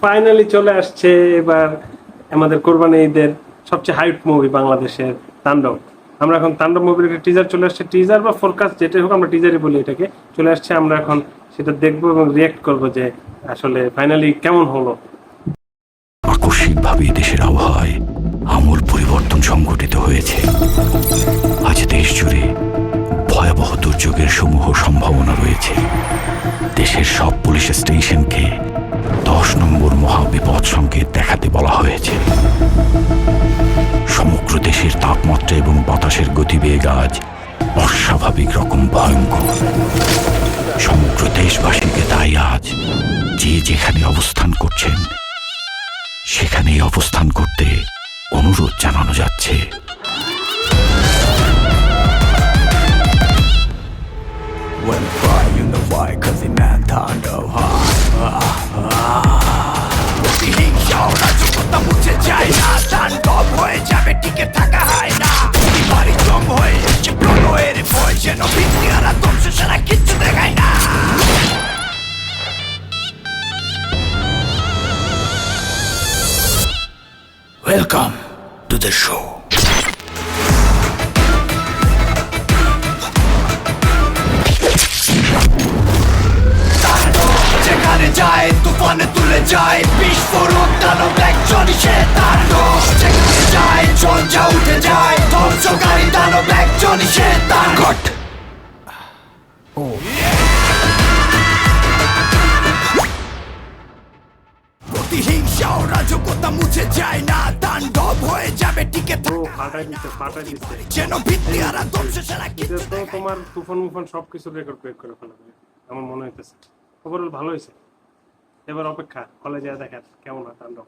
Finally চলে আসছে এবার আমাদের কোরবানি ঈদের সবচেয়ে হাইপ মুভি বাংলাদেশের তাণ্ডব। আমরা এখন তাণ্ডব মুভির একটা টিজার চলে আসছে, টিজার বা ফোরকাস্ট যেটাই হোক আমরা টিজারই বলি এটাকে, চলে আসছে। আমরা এখন সেটা দেখবো এবং রিয়েক্ট করবো যে আসলে ফাইনালি কেমন হলো। আকস্মিকভাবে দেশের আবহাওয়ায় আমূল পরিবর্তন সংঘটিত হয়েছে। আজ দেশ জুড়ে ভয়াবহ দুর্যোগের সমূহ সম্ভাবনা রয়েছে। দেশের সব পুলিশ স্টেশনকে 10 নম্বর মহাবিপদ সংকেত দেখাতে বলা হয়েছে। সমগ্র দেশের তাপমাত্রা এবং বাতাসের গতিবেগ আজ অস্বাভাবিক রকম ভয়ঙ্কর। সমগ্র দেশবাসীকে তাই আজ যে যেখানে অবস্থান করছেন সেখানেই অবস্থান করতে অনুরোধ জানানো যাচ্ছে। মুছে যায় না, তাণ্ডব হয়ে যাবে, টিকে থাকা হয় না। বাড়ি জম হয়ে এসছে প্রলয়ের ভয়, যেন ভিত্তিহারা ধ্বংস সারা কিচ্ছু দেখায় না। Welcome to the show. যেখানে যায় তুফানে তুলে যায়, বিস্ফোরক দানব একজনই সে তাণ্ডব। যেখানে যায় ঝঞ্ঝা উঠে যায়, ধ্বংসকারী দানব একজনই সে তাণ্ডব। প্রতিহিংসা ও রাজকতা মুছে যায় না, তাণ্ডব হয়ে যাবে, টিকে ফাটাই দিচ্ছে যেন ভিত্তিহারা ধ্বংস সারা এটা তো তোমার তুফান মুফান সবকিছু রেকর্ড ব্রেক করে ফেলাবে আমার মনে হইতেছে। ওভারঅল ভালো হয়েছে। এবার অপেক্ষা, কলেজে দেখার কেমন হয় তাণ্ডব।